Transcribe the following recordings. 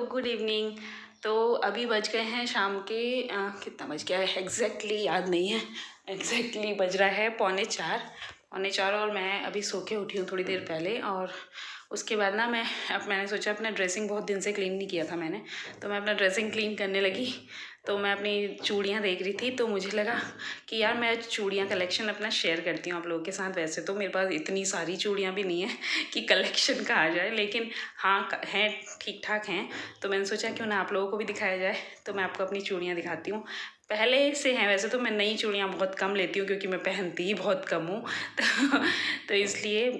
Good evening. तो अभी बज गए हैं शाम के कितना बज गया है एग्जैक्टली याद नहीं है। एग्जैक्टली बज रहा है पौने चार और मैं अभी सो के उठी हूँ थोड़ी देर पहले। और उसके बाद ना मैंने सोचा अपना ड्रेसिंग बहुत दिन से क्लीन नहीं किया था मैंने, तो मैं अपना ड्रेसिंग क्लीन करने लगी। तो मैं अपनी चूड़ियाँ देख रही थी तो मुझे लगा कि यार मैं चूड़ियाँ कलेक्शन अपना शेयर करती हूँ आप लोगों के साथ। वैसे तो मेरे पास इतनी सारी चूड़ियाँ भी नहीं है कि कलेक्शन कहा जाए, लेकिन हाँ हैं, ठीक ठाक हैं। तो मैंने सोचा क्यों ना आप लोगों को भी दिखाया जाए। तो मैं आपको अपनी चूड़ियाँ दिखाती हूँ। पहले से हैं, वैसे तो मैं नई चूड़ियाँ बहुत कम लेती हूँ क्योंकि मैं पहनती ही बहुत कम हूँ तो इसलिए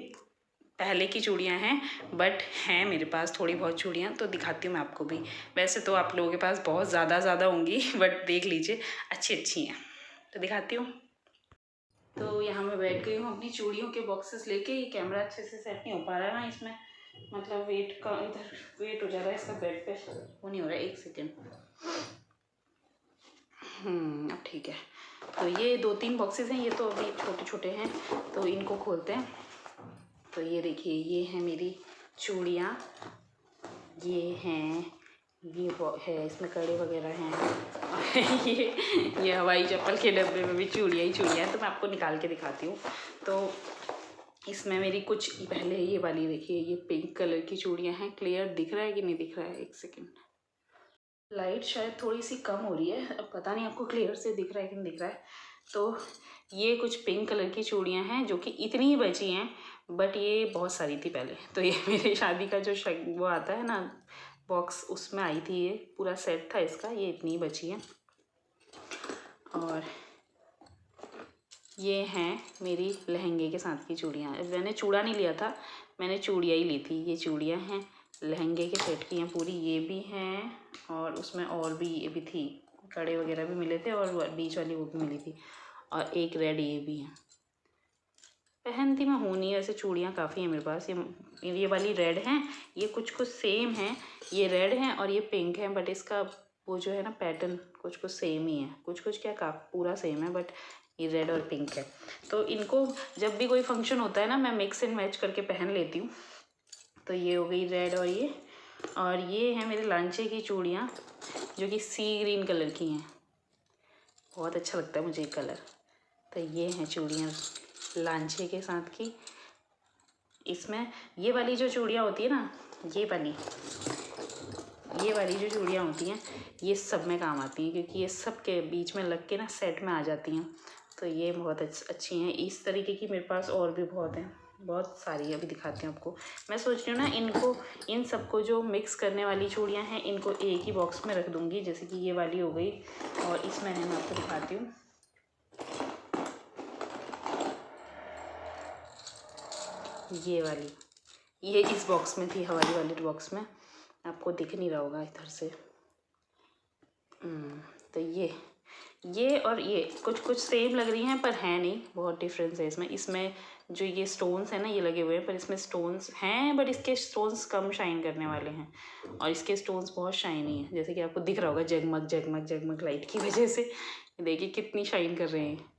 पहले की चूड़ियाँ हैं, बट हैं मेरे पास थोड़ी बहुत चूड़ियाँ, तो दिखाती हूँ मैं आपको भी। वैसे तो आप लोगों के पास बहुत ज़्यादा होंगी बट देख लीजिए अच्छी हैं, तो दिखाती हूँ। तो यहाँ मैं बैठ गई हूँ अपनी चूड़ियों के बॉक्सेस लेके। ये कैमरा अच्छे से सेट नहीं हो पा रहा है ना इसमें, मतलब वेट का इधर वेट हो जा रहा है इसका बेड पे, वो नहीं हो रहा है। एक सेकेंड। अब ठीक है। तो ये 2-3 बॉक्सेस हैं, ये तो अभी छोटे छोटे हैं, तो इनको खोलते हैं। तो ये देखिए, ये हैं मेरी चूड़ियाँ, ये हैं, ये है, इसमें कड़े वगैरह हैं ये हवाई चप्पल के डब्बे में भी चूड़ियाँ ही चूड़ियाँ हैं। तो मैं आपको निकाल के दिखाती हूँ। तो इसमें मेरी कुछ पहले ये वाली देखिए, ये पिंक कलर की चूड़ियाँ हैं। क्लियर दिख रहा है कि नहीं दिख रहा है? एक सेकेंड, लाइट शायद थोड़ी सी कम हो रही है, अब पता नहीं आपको क्लियर से दिख रहा है कि नहीं दिख रहा है। तो ये कुछ पिंक कलर की चूड़ियाँ हैं जो कि इतनी ही बची हैं, बट ये बहुत सारी थी पहले। तो ये मेरे शादी का जो वो आता है ना बॉक्स, उसमें आई थी, ये पूरा सेट था इसका, ये इतनी ही बची है। और ये हैं मेरी लहंगे के साथ की चूड़ियाँ। मैंने चूड़ा नहीं लिया था, मैंने चूड़ियाँ ही ली थी। ये चूड़ियाँ हैं लहंगे के सेट की हैं पूरी, ये भी हैं और उसमें और भी ये भी थी, कड़े वगैरह भी मिले थे और बीच वाली वो भी मिली थी, और एक रेड ये भी है। पहनती मैं हूँ नहीं, वैसे चूड़ियाँ काफ़ी हैं मेरे पास। ये वाली रेड हैं, ये कुछ सेम हैं, ये रेड हैं और ये पिंक है, बट इसका वो जो है ना पैटर्न कुछ सेम ही है, कुछ क्या पूरा सेम है, बट ये रेड और पिंक है। तो इनको जब भी कोई फंक्शन होता है ना, मैं मिक्स एंड मैच करके पहन लेती हूँ। तो ये हो गई रेड और ये हैं मेरे लांचे की चूड़ियाँ जो कि सी ग्रीन कलर की हैं। बहुत अच्छा लगता है मुझे ये कलर। तो ये हैं चूड़ियाँ लांचे के साथ की। इसमें ये वाली जो चूड़ियाँ होती है ना, ये वाली जो चूड़ियाँ होती हैं, ये सब में काम आती हैं क्योंकि ये सब के बीच में लग के ना सेट में आ जाती हैं। तो ये बहुत अच्छी हैं। इस तरीके की मेरे पास और भी बहुत हैं, बहुत सारी। अभी दिखाती हूँ आपको। मैं सोच रही हूँ ना इन सबको जो मिक्स करने वाली चूड़ियाँ हैं, इनको एक ही बॉक्स में रख दूँगी। जैसे कि ये वाली हो गई, और इसमें है, मैं आपको दिखाती हूँ। ये वाली, ये इस बॉक्स में थी, हवाई वाले बॉक्स में, आपको दिख नहीं रहा होगा इधर से। तो ये और ये कुछ सेम लग रही हैं, पर है नहीं, बहुत डिफरेंस है इसमें जो ये स्टोन्स हैं ना, ये लगे हुए हैं, पर इसमें स्टोन्स हैं, बट इसके स्टोन्स कम शाइन करने वाले हैं, और इसके स्टोन्स बहुत शाइनी हैं, जैसे कि आपको दिख रहा होगा, जगमग जगमग जगमग लाइट की वजह से। देखिए कितनी शाइन कर रहे हैं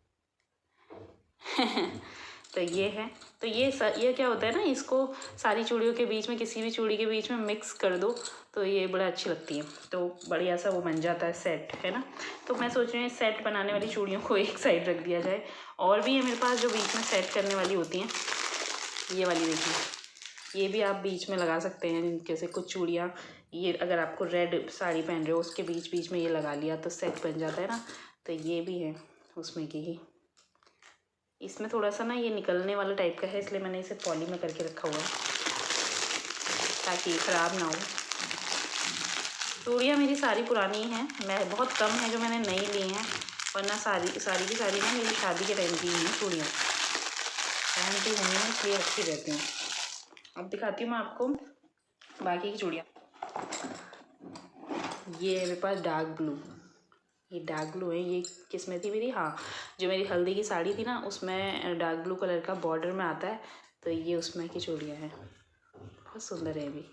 तो ये है। तो ये क्या होता है ना, इसको सारी चूड़ियों के बीच में, किसी भी चूड़ी के बीच में मिक्स कर दो तो ये बड़ा अच्छी लगती है, तो बढ़िया सा वो बन जाता है सेट, है ना। तो मैं सोच रही हूँ सेट बनाने वाली चूड़ियों को एक साइड रख दिया जाए। और भी है मेरे पास जो बीच में सेट करने वाली होती हैं। ये वाली देखिए, ये भी आप बीच में लगा सकते हैं। जैसे कुछ चूड़ियाँ, ये अगर आपको रेड साड़ी पहन रहे हो, उसके बीच में ये लगा लिया तो सेट बन जाता है ना। तो ये भी है उसमें की ही। इसमें थोड़ा सा ना ये निकलने वाला टाइप का है, इसलिए मैंने इसे पॉली में करके रखा हुआ है ताकि ख़राब ना हो। चूड़ियाँ मेरी सारी पुरानी हैं, मैं बहुत कम है जो मैंने नई ली हैं, वरना सारी की सारी ना मेरी शादी के टाइम की हैं चूड़ियाँ, पहनती हूँ मैं, इसलिए रखी रहती हूँ। अब दिखाती हूँ मैं आपको बाकी की चूड़ियाँ। ये है मेरे पास डार्क ब्लू, ये डार्क ब्लू है। ये किस में थी मेरी, हाँ, जो मेरी हल्दी की साड़ी थी ना, उसमें डार्क ब्लू कलर का बॉर्डर में आता है, तो ये उसमें की चूड़ियाँ हैं, बहुत सुंदर है भी।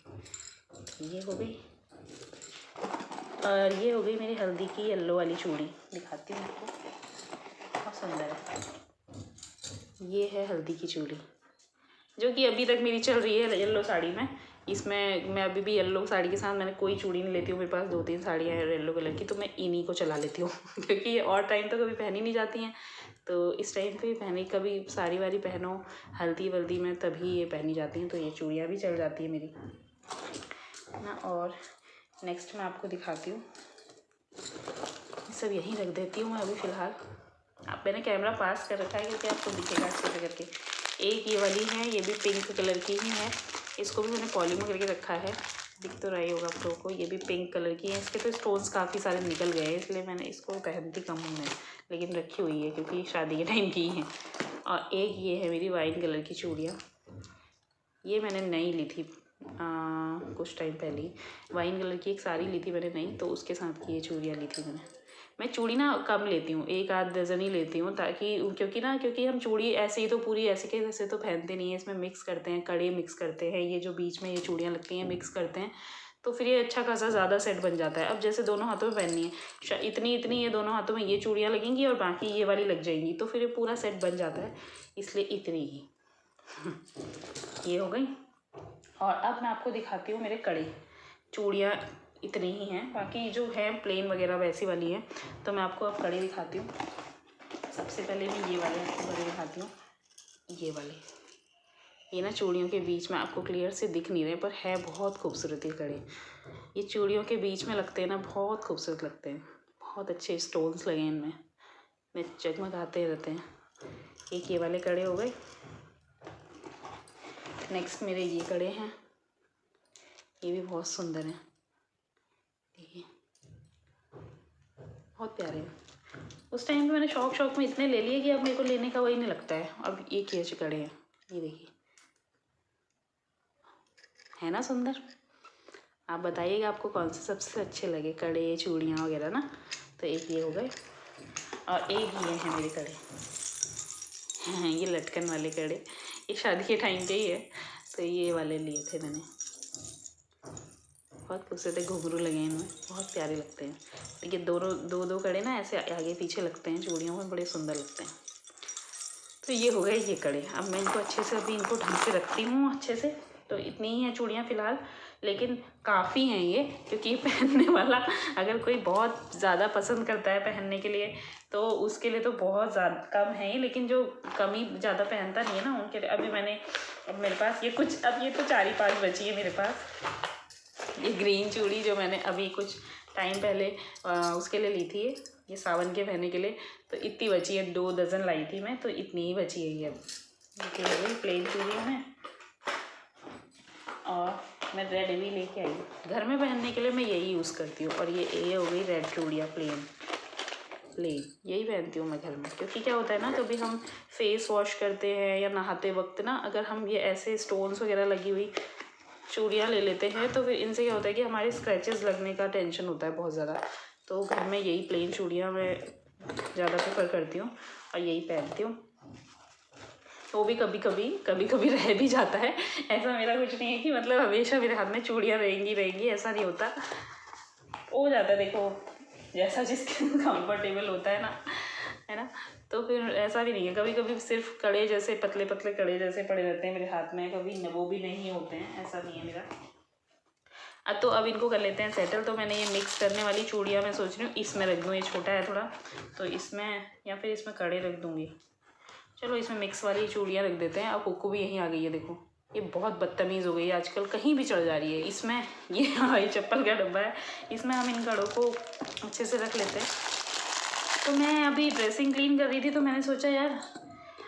ये हो गई, और ये हो गई मेरी हल्दी की येलो वाली चूड़ी, दिखाती हूँ आपको, बहुत सुंदर है। ये है हल्दी की चूड़ी जो कि अभी तक मेरी चल रही है येलो साड़ी में। इसमें मैं अभी भी येलो साड़ी के साथ मैंने कोई चूड़ी नहीं लेती हूँ। मेरे पास 2-3 साड़ियाँ हैं येलो कलर की, तो मैं इन्हीं को चला लेती हूँ क्योंकि ये और टाइम तो कभी पहनी नहीं जाती हैं, तो इस टाइम पे पहनी, कभी साड़ी वाड़ी पहनो हल्दी वल्दी में तभी ये पहनी जाती हैं, तो ये चूड़ियाँ भी चल जाती है मेरी ना। और नेक्स्ट मैं आपको दिखाती हूँ, सब यहीं रख देती हूँ मैं अभी फ़िलहाल। अब मैंने कैमरा पास कर रखा है क्योंकि आपको दिखेगा अच्छे करके। एक ये वाली है, ये भी पिंक कलर की ही है, इसको भी मैंने पॉली में करके रखा है, दिख तो रही होगा आप लोगों को। ये भी पिंक कलर की है, इसके तो स्टोन्स काफ़ी सारे निकल गए हैं, इसलिए मैंने इसको पहनती कम हूँ मैं, लेकिन रखी हुई है क्योंकि शादी के टाइम की है। और एक ये है मेरी वाइन कलर की चूड़ियाँ, ये मैंने नई ली थी कुछ टाइम पहले ही। वाइन कलर की एक साड़ी ली थी मैंने नई, तो उसके साथ की ये चूड़ियाँ ली थी मैंने। मैं चूड़ी ना कम लेती हूँ, 1-8 दर्जन ही लेती हूँ, ताकि क्योंकि हम चूड़ी ऐसे ही तो पूरी ऐसे के वैसे तो पहनते नहीं है, इसमें मिक्स करते हैं, कड़े मिक्स करते हैं, ये जो बीच में ये चूड़ियाँ लगती हैं मिक्स करते हैं, तो फिर ये अच्छा खासा ज़्यादा सेट बन जाता है। अब जैसे दोनों हाथों में पहननी है, इतनी इतनी ये दोनों हाथों में ये चूड़ियाँ लगेंगी और बाकी ये वाली लग जाएंगी, तो फिर ये पूरा सेट बन जाता है, इसलिए इतनी ही ये हो गई। और अब मैं आपको दिखाती हूँ मेरे कड़े। चूड़ियाँ इतनी ही हैं, बाकी जो है प्लेन वगैरह वैसी वाली है, तो मैं आपको अब कड़े दिखाती हूँ। सबसे पहले मैं ये वाले आपको कड़े दिखाती हूँ, ये वाले। ये ना चूड़ियों के बीच में आपको क्लियर से दिख नहीं रहे, पर है बहुत खूबसूरत ये कड़े। ये चूड़ियों के बीच में लगते हैं ना, बहुत खूबसूरत लगते हैं, बहुत अच्छे स्टोन्स लगे हैं इनमें जगमगाते रहते हैं। एक ये वाले कड़े हो गए। नेक्स्ट मेरे ये कड़े हैं, ये भी बहुत सुंदर हैं, देखिए बहुत प्यारे हैं। उस टाइम पे मैंने शौक में इतने ले लिए कि अब मेरे को लेने का वही नहीं लगता है। अब एक ये कड़े हैं, ये देखिए, है ना सुंदर। आप बताइएगा आपको कौन से सबसे अच्छे लगे, कड़े चूड़ियाँ वगैरह ना। तो एक ये हो गए, और एक ये हैं मेरे कड़े ये लटकन वाले कड़े, ये शादी के टाइम के ही है, तो ये वाले लिए थे मैंने, बहुत खूबसूरत है, घुंघरू लगे हैं इनमें, बहुत प्यारे लगते हैं। तो ये दोनों दो कड़े ना ऐसे आगे पीछे लगते हैं चूड़ियों में, बड़े सुंदर लगते हैं। तो ये हो गए ये कड़े। अब मैं इनको अच्छे से अभी इनको ढंग से रखती हूँ अच्छे से। तो इतनी ही हैं चूड़ियाँ फ़िलहाल, लेकिन काफ़ी हैं ये, क्योंकि पहनने वाला अगर कोई बहुत ज़्यादा पसंद करता है पहनने के लिए, तो उसके लिए तो बहुत ज़्यादा कम है ही, लेकिन जो कम ही ज़्यादा पहनता नहीं है ना, उनके लिए अभी मैंने, अब मेरे पास ये कुछ, अब ये तो 4-5 बची है मेरे पास। ये ग्रीन चूड़ी जो मैंने अभी कुछ टाइम पहले उसके लिए ली थी, ये सावन के पहनने के लिए, तो इतनी बची है, 2 दर्जन लाई थी मैं, तो इतनी ही बची है ये अब। प्लेन चूड़ियाँ हैं, और मैं रेड भी लेके आई हूँ घर में पहनने के लिए, मैं यही यूज़ करती हूँ। और ये हो गई रेड चूड़ियाँ प्लेन यही पहनती हूँ मैं घर में, क्योंकि क्या होता है ना, कभी हम फेस वॉश करते हैं या नहाते वक्त ना, अगर हम ये ऐसे स्टोन्स वगैरह लगी हुई चूड़ियाँ ले लेते हैं, तो फिर इनसे क्या होता है कि हमारे स्क्रैचेस लगने का टेंशन होता है बहुत ज़्यादा। तो घर में यही प्लेन चूड़ियाँ मैं ज़्यादा प्रेफर करती हूँ और यही पहनती हूँ। वो भी कभी कभी रह भी जाता है, ऐसा मेरा कुछ नहीं है कि मतलब हमेशा मेरे हाथ में चूड़ियाँ रहेंगी, ऐसा नहीं होता, हो जाता है, देखो जैसा जिसके कंफर्टेबल होता है ना, तो फिर ऐसा भी नहीं है। कभी कभी सिर्फ कड़े जैसे पतले कड़े जैसे पड़े रहते हैं मेरे हाथ में, कभी वो भी नहीं होते हैं, ऐसा नहीं है मेरा। तो अब इनको कर लेते हैं सेटल। तो मैंने ये मिक्स करने वाली चूड़ियाँ मैं सोच रही हूँ इसमें रख दूँ, ये छोटा है थोड़ा, तो इसमें या फिर इसमें कड़े रख दूँगी। चलो इसमें मिक्स वाली चूड़ियाँ रख देते हैं। अब कुक्कू भी यहीं आ गई है, देखो ये बहुत बदतमीज़ हो गई है आजकल, कहीं भी चढ़ जा रही है। इसमें ये चप्पल का डब्बा है, इसमें हम इन कड़ों को अच्छे से रख लेते हैं। तो मैं अभी ड्रेसिंग क्लीन कर रही थी, तो मैंने सोचा यार,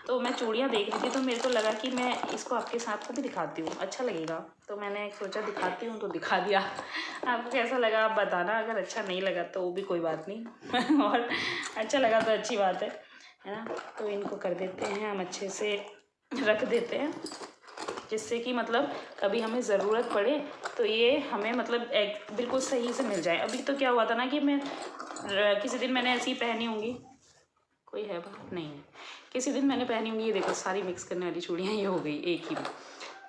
तो मैं चूड़ियाँ देख रही थी, तो मेरे को लगा कि मैं इसको आपके साथ को भी दिखाती हूँ, अच्छा लगेगा, तो मैंने सोचा दिखाती हूँ, तो दिखा दिया। आपको कैसा लगा आप बताना, अगर अच्छा नहीं लगा तो वो भी कोई बात नहीं और अच्छा लगा तो अच्छी बात है ना। तो इनको कर देते हैं हम, अच्छे से रख देते हैं, जिससे कि मतलब कभी हमें ज़रूरत पड़े तो ये हमें मतलब बिल्कुल सही से मिल जाए। अभी तो क्या हुआ था ना कि मैं किसी दिन मैंने ऐसी पहनी होंगी, कोई है बात नहीं है, किसी दिन मैंने पहनी होंगी, ये देखो सारी मिक्स करने वाली चूड़ियाँ ये हो गई एक ही में,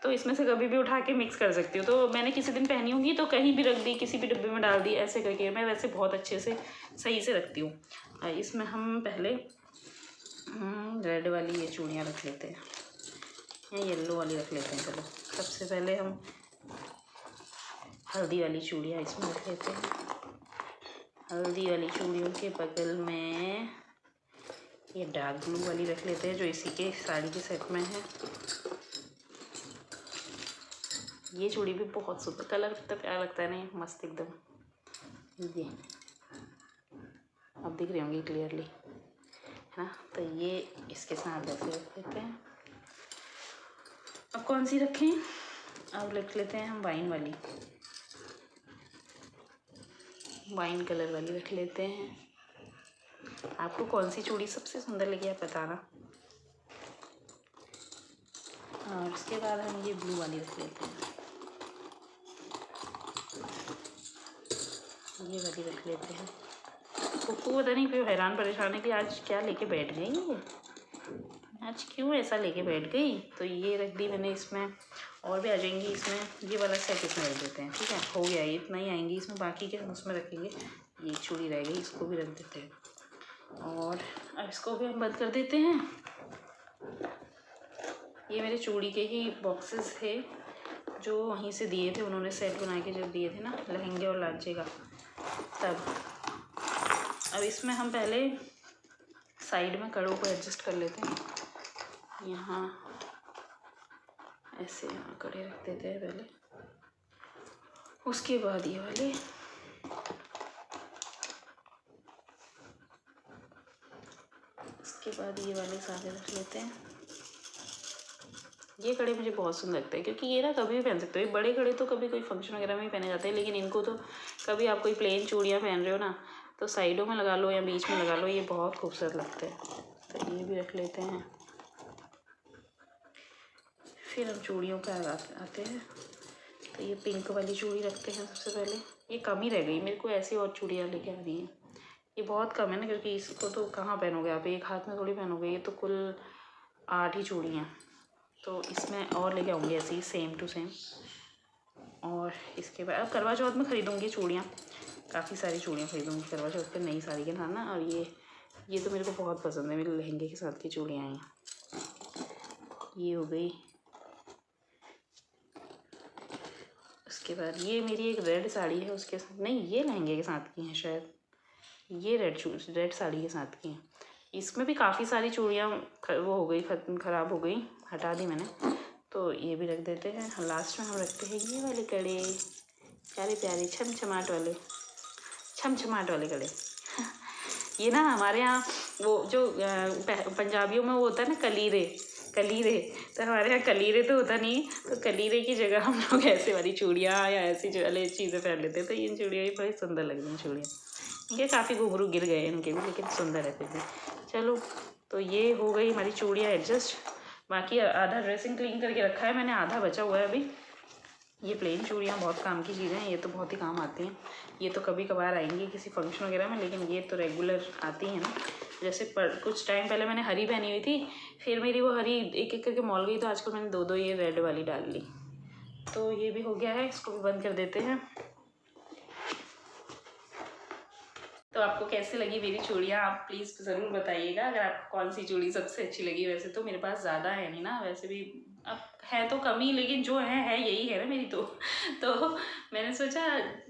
तो इसमें से कभी भी उठा के मिक्स कर सकती हूँ। तो मैंने किसी दिन पहनी होंगी तो कहीं भी रख दी, किसी भी डिब्बे में डाल दी, ऐसे करके मैं वैसे बहुत अच्छे से सही से रखती हूँ। इसमें हम पहले रेड वाली ये चूड़ियाँ रख लेते हैं, या येलो वाली रख लेते हैं। चलो सबसे पहले हम हल्दी वाली चूड़ियाँ इसमें रख लेते हैं। हल्दी वाली चूड़ियों के बगल में ये डार्क ब्लू वाली रख लेते हैं जो इसी के साड़ी के सेट में है। ये चूड़ी भी बहुत सुंदर, कलर कितना प्यारा लगता है ना, ये मस्त एकदम। ये अब दिख रही होंगी क्लियरली, है ना। तो ये इसके साथ ऐसे रख लेते हैं। अब कौन सी रखें, अब रख लेते हैं हम वाइन वाली, वाइन कलर वाली रख लेते हैं। आपको कौन सी चूड़ी सबसे सुंदर लगी आप बताना। और उसके बाद हम ये ब्लू वाली रख लेते हैं, ये वाली रख लेते हैं। कुक्कू पता नहीं क्यों हैरान परेशान है कि आज क्या लेके बैठ गई है, आज क्यों ऐसा लेके बैठ गई। तो ये रख दी मैंने इसमें, और भी आ जाएंगी इसमें। ये वाला सेट इसमें रख देते हैं, ठीक है, हो गया, ये इतना ही आएंगी इसमें, बाकी के हम उसमें रखेंगे। ये चूड़ी रह गई, इसको भी रख देते हैं। और अब इसको भी हम बंद कर देते हैं। ये मेरे चूड़ी के ही बॉक्सेस थे जो वहीं से दिए थे उन्होंने, सेट बना के जब दिए थे ना लहंगे और लांचे का, तब। अब इसमें हम पहले साइड में कड़ों को एडजस्ट कर लेते हैं। यहाँ ऐसे यहाँ कड़े रख देते हैं पहले, उसके बाद ये वाले, उसके बाद ये वाले सारे रख लेते हैं। ये कड़े मुझे बहुत सुंदर लगते हैं क्योंकि ये ना कभी भी पहन सकते हो। ये बड़े कड़े तो कभी कोई फंक्शन वगैरह में ही पहने जाते हैं, लेकिन इनको तो कभी आप कोई प्लेन चूड़ियाँ पहन रहे हो ना, तो साइडों में लगा लो या बीच में लगा लो, ये बहुत खूबसूरत लगते हैं। तो ये भी रख लेते हैं। फिर हम चूड़ियों पर आते हैं। तो ये पिंक वाली चूड़ी रखते हैं सबसे पहले। ये कम ही रह गई, मेरे को ऐसी और चूड़ियाँ लेके आ रही हैं। ये बहुत कम है ना, क्योंकि इसको तो कहाँ पहनोगे आप, एक हाथ में थोड़ी पहनोगे। ये तो कुल 8 ही चूड़ियाँ, तो इसमें और लेके आऊँगी ऐसे ही सेम टू सेम। और इसके बाद अब करवा चौथ में ख़रीदूँगी चूड़ियाँ, काफ़ी सारी चूड़ियाँ ख़रीदूँगी करवा चौथ पे नई साड़ी के साथ ना। और ये तो मेरे को बहुत पसंद है, मेरे लहंगे के साथ की चूड़ियाँ हैं। ये हो गई। उसके बाद ये मेरी एक रेड साड़ी है, उसके साथ नहीं, ये लहंगे के साथ की हैं शायद, ये रेड साड़ी के साथ की हैं। इसमें भी काफ़ी सारी चूड़ियाँ वो हो गई, ख़राब हो गई, हटा दी मैंने। तो ये भी रख देते हैं। लास्ट में हम रखते हैं ये वाले कड़े, प्यारे प्यारे छमछमाट वाले कड़े। ये ना हमारे यहाँ वो जो पंजाबियों में वो होता है ना कलीरे, तो हमारे यहाँ कलीरे तो होता नहीं, तो कलीरे की जगह हम लोग ऐसे वाली चूड़ियाँ या ऐसी वाली चीज़ें पहन लेते हैं। तो इन चूड़ियाँ भी बड़ी सुंदर लग रही हैं चूड़ियाँ। इनके काफ़ी घुंघरू गिर गए इनके भी, लेकिन सुंदर है फिर भी। चलो, तो ये हो गई हमारी चूड़ियाँ एडजस्ट। बाकी आधा ड्रेसिंग क्लीन करके रखा है मैंने, आधा बचा हुआ है अभी। ये प्लेन चूड़ियाँ बहुत काम की चीज़ें हैं, ये तो बहुत ही काम आती हैं। ये तो कभी कभार आएंगी किसी फंक्शन वगैरह में, लेकिन ये तो रेगुलर आती हैं ना। जैसे कुछ टाइम पहले मैंने हरी पहनी हुई थी, फिर मेरी वो हरी एक एक करके मॉल गई, तो आजकल मैंने 2 ये रेड वाली डाल ली। तो ये भी हो गया है, इसको भी बंद कर देते हैं। तो आपको कैसे लगी मेरी चूड़ियाँ, आप प्लीज़ ज़रूर बताइएगा। अगर आपको कौन सी चूड़ी सबसे अच्छी लगी। वैसे तो मेरे पास ज़्यादा है नहीं ना, वैसे भी अब है तो कम ही, लेकिन जो है यही है ना मेरी। तो मैंने सोचा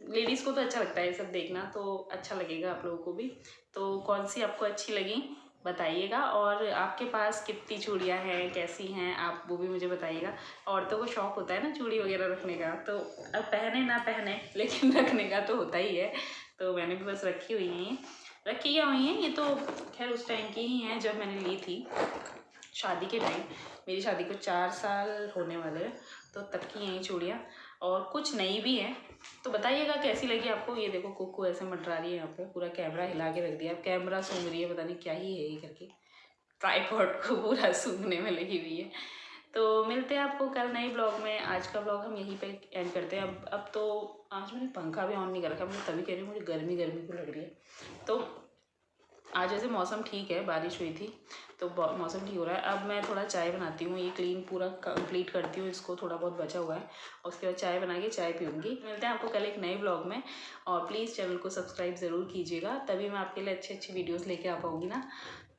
लेडीज़ को तो अच्छा लगता है ये सब देखना, तो अच्छा लगेगा आप लोगों को भी। तो कौन सी आपको अच्छी लगी बताइएगा, और आपके पास कितनी चूड़ियाँ हैं, कैसी हैं, आप वो भी मुझे बताइएगा। औरतों को शौक़ होता है ना चूड़ी वगैरह रखने का, तो अब पहने ना पहने लेकिन रखने का तो होता ही है। तो मैंने भी बस रखी हुई हैं, रखी क्या हुई हैं। ये तो खैर उस टाइम की ही हैं जब मैंने ली थी, शादी के टाइम। मेरी शादी को 4 साल होने वाले हैं, तो तब की हैं ये चूड़ियाँ। और कुछ नई भी हैं, तो बताइएगा कैसी लगी आपको। ये देखो कुक्कू ऐसे मंडरा रही है यहाँ पे, पूरा कैमरा हिला के रख दिया। अब कैमरा सूंघ रही है, पता नहीं क्या ही है ये करके, ट्राइपॉड को पूरा सूंघने में लगी हुई है। तो मिलते हैं आपको कल नए ब्लॉग में। आज का ब्लॉग हम यहीं पे एंड करते हैं। अब तो आज मैंने पंखा भी ऑन नहीं कर रखा, मैं तभी कह रही हूँ मुझे गर्मी को लग रही है। तो आज वैसे मौसम ठीक है, बारिश हुई थी तो मौसम ठीक हो रहा है। अब मैं थोड़ा चाय बनाती हूँ, ये क्लीन पूरा कंप्लीट करती हूँ, इसको थोड़ा बहुत बचा हुआ है, और उसके बाद चाय बना के चाय पीऊँगी। मिलते हैं आपको कल एक नए ब्लॉग में, और प्लीज़ चैनल को सब्सक्राइब ज़रूर कीजिएगा, तभी मैं आपके लिए अच्छी वीडियोज़ लेके आ पाऊँगी ना।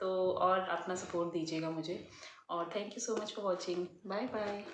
तो और अपना सपोर्ट दीजिएगा मुझे, और thank you so much for watching. Bye bye.